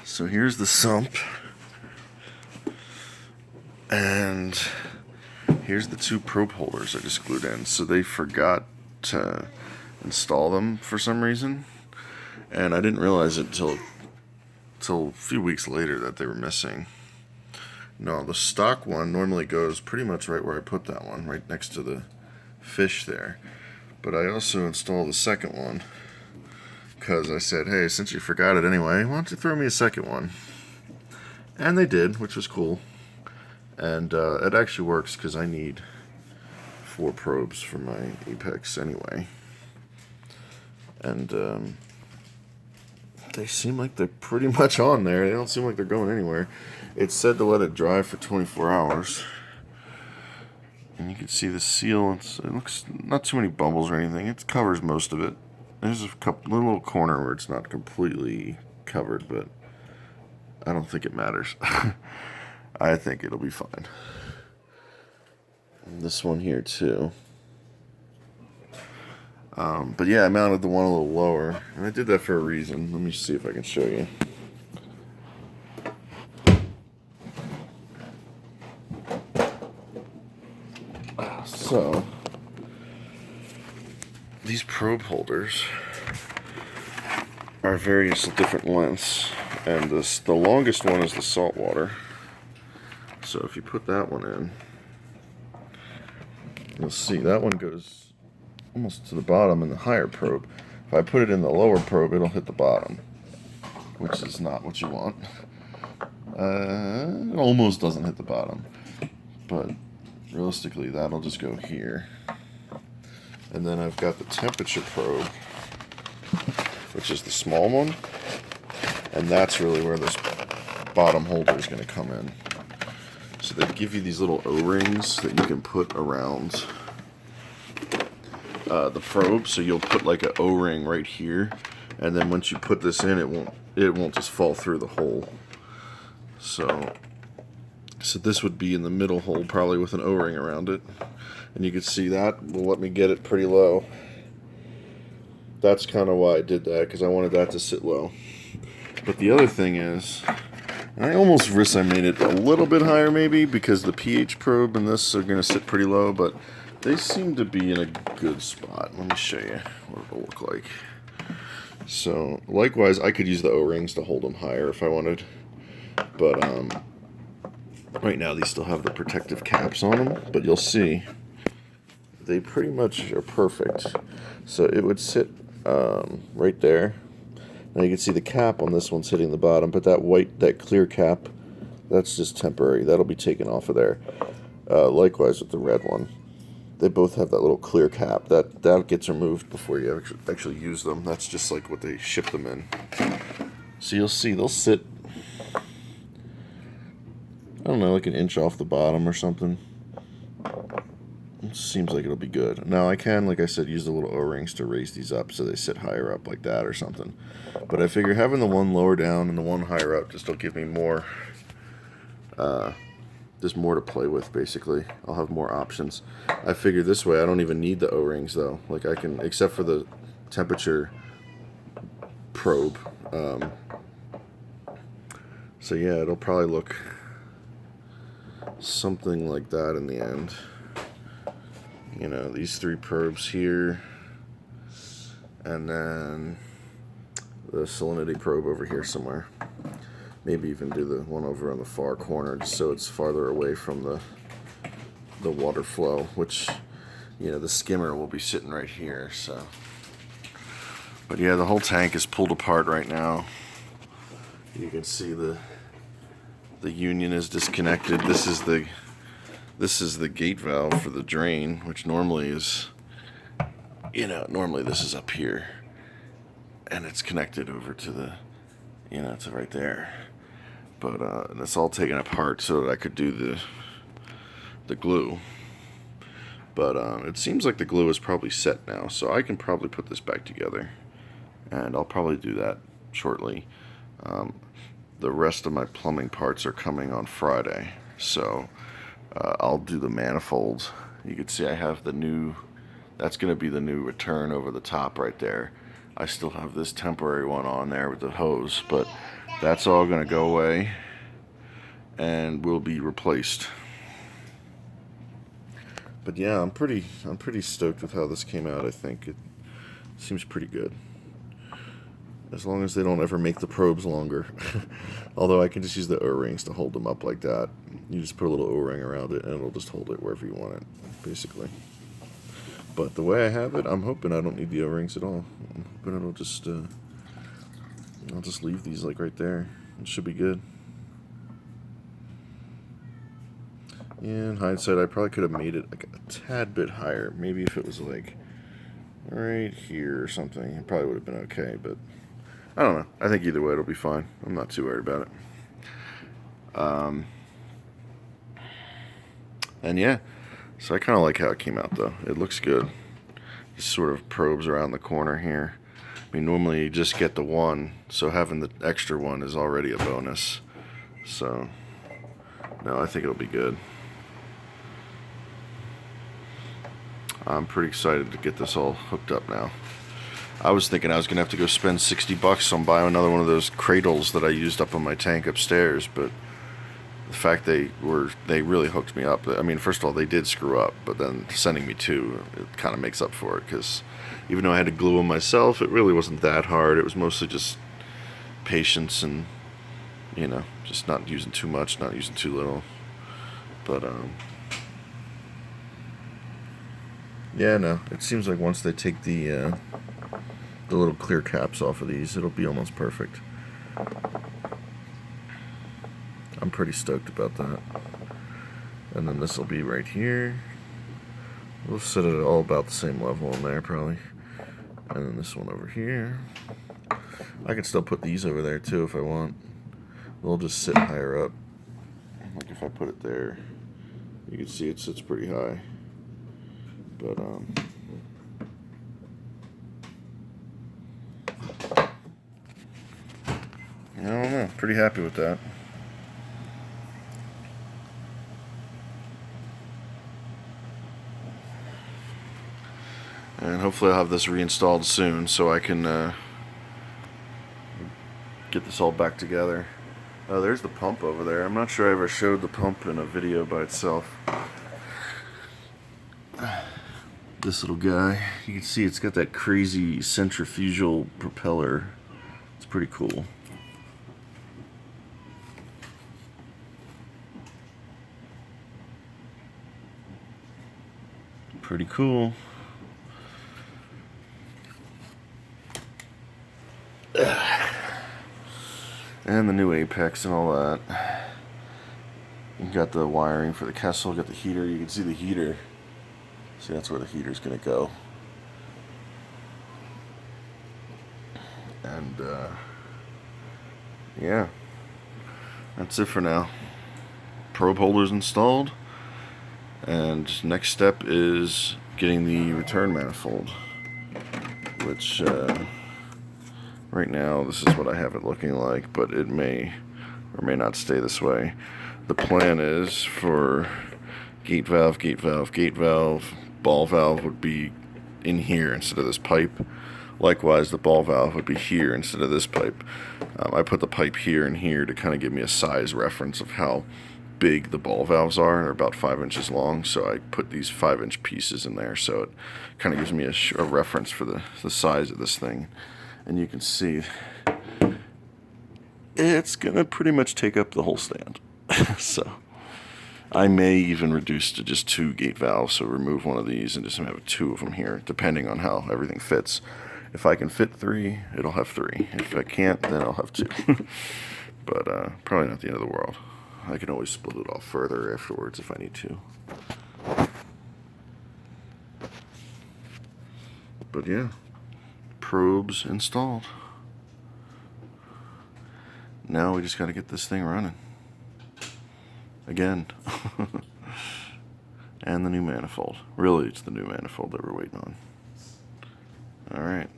So here's the sump, and here's the two probe holders I just glued in. So they forgot to install them for some reason, and I didn't realize it till a few weeks later that they were missing. No, the stock one normally goes pretty much right where I put that one, right next to the fish there. But I also installed the second one because I said, hey, since you forgot it anyway, why don't you throw me a second one? And they did, which was cool. And it actually works because I need 4 probes for my apex anyway. And they seem like they're pretty much on there. They don't seem like they're going anywhere. It's said to let it dry for 24 hours. And you can see the seal. It looks not too many bubbles or anything. It covers most of it. There's a little corner where it's not completely covered, but I don't think it matters. I think it'll be fine. And this one here too. But yeah, I mounted the one a little lower, and I did that for a reason. Let me see if I can show you. So, these probe holders are various different lengths, and the longest one is the salt water. So if you put that one in, you'll see that one goes almost to the bottom in the higher probe. If I put it in the lower probe, it'll hit the bottom, which is not what you want. It almost doesn't hit the bottom, but realistically that'll just go here. And then I've got the temperature probe, which is the small one, and that's really where this bottom holder is going to come in. So they give you these little O-rings that you can put around the probe. So you'll put like an O-ring right here, and then once you put this in, it won't just fall through the hole. So this would be in the middle hole, probably with an O-ring around it. And you can see that will let me get it pretty low. That's kind of why I did that, because I wanted that to sit low. But the other thing is, I almost wish I made it a little bit higher maybe, because the pH probe and this are going to sit pretty low, but they seem to be in a good spot. Let me show you what it'll look like. So likewise, I could use the O-rings to hold them higher if I wanted, but right now these still have the protective caps on them, but you'll see they pretty much are perfect. So it would sit right there. Now you can see the cap on this one's hitting the bottom, but that clear cap, that's just temporary. That'll be taken off of there. Likewise with the red one. They both have that little clear cap. That gets removed before you actually use them. That's just like what they ship them in. So you'll see they'll sit, I don't know, like an inch off the bottom or something. It seems like it'll be good. Now I can, like I said, use the little O-rings to raise these up so they sit higher up like that or something. But I figure having the one lower down and the one higher up just will give me more, there's more to play with basically. I'll have more options. I figure this way I don't even need the O-rings though. Like I can, except for the temperature probe. So yeah, it'll probably look something like that in the end. You know, these 3 probes here, and then the salinity probe over here somewhere. Maybe even do the one over on the far corner, just so it's farther away from the water flow, which, you know, the skimmer will be sitting right here. So, but yeah, the whole tank is pulled apart right now. You can see the union is disconnected. This is the gate valve for the drain, which normally is, you know, normally this is up here, and it's connected over to the, you know, to right there. But it's all taken apart so that I could do the glue. But it seems like the glue is probably set now, so I can probably put this back together, and I'll probably do that shortly. The rest of my plumbing parts are coming on Friday, so I'll do the manifold. You can see I have the new, that's going to be the new return over the top right there. I still have this temporary one on there with the hose, but that's all going to go away and will be replaced. But yeah, I'm pretty stoked with how this came out. I think it seems pretty good. As long as they don't ever make the probes longer. Although I can just use the O-rings to hold them up like that. You just put a little O-ring around it and it'll just hold it wherever you want it, basically. But the way I have it, I'm hoping I don't need the O-rings at all. I'm hoping it'll just, I'll just leave these like right there. It should be good. Yeah, in hindsight, I probably could have made it like a tad bit higher. Maybe if it was like right here or something, it probably would have been okay, but I don't know. I think either way it'll be fine. I'm not too worried about it. And yeah, so I kind of like how it came out though. It looks good. Just sort of probes around the corner here. I mean, normally you just get the one, so having the extra one is already a bonus. So, no, I think it'll be good. I'm pretty excited to get this all hooked up now. I was thinking I was going to have to go spend $60 on buying another one of those cradles that I used up on my tank upstairs, but the fact they really hooked me up. I mean, first of all, they did screw up, but then sending me two, it kind of makes up for it, because even though I had to glue them myself, it really wasn't that hard. It was mostly just patience and, you know, just not using too much, not using too little. But, yeah, no, it seems like once they take the little clear caps off of these, it'll be almost perfect. I'm pretty stoked about that. And then this will be right here. We'll set it all about the same level in there, probably. And then this one over here. I can still put these over there, too, if I want. They'll just sit higher up. Like if I put it there, you can see it sits pretty high. But, I don't know. Pretty happy with that. And hopefully I'll have this reinstalled soon so I can get this all back together. Oh, there's the pump over there. I'm not sure I ever showed the pump in a video by itself. This little guy, you can see it's got that crazy centrifugal propeller. It's pretty cool. Pretty cool. And the new apex and all that. You got the wiring for the Kessel, got the heater. You can see the heater. See, that's where the heater's gonna go. And yeah, that's it for now. Probe holders installed, and next step is getting the return manifold, which right now this is what I have it looking like, but it may or may not stay this way. The plan is for gate valve, gate valve, gate valve, ball valve would be in here instead of this pipe. Likewise, the ball valve would be here instead of this pipe. I put the pipe here and here to kind of give me a size reference of how big the ball valves are. They're about 5 inches long, so I put these 5-inch pieces in there, so it kind of gives me a reference for the size of this thing. And you can see it's gonna pretty much take up the whole stand. So I may even reduce to just 2 gate valves, so remove one of these and just have 2 of them here, depending on how everything fits. If I can fit 3, it'll have 3. If I can't, then I'll have 2. But probably not the end of the world. I can always split it off further afterwards if I need to. But yeah, probes installed. Now we just got to get this thing running. Again. And the new manifold. Really, it's the new manifold that we're waiting on. Alright.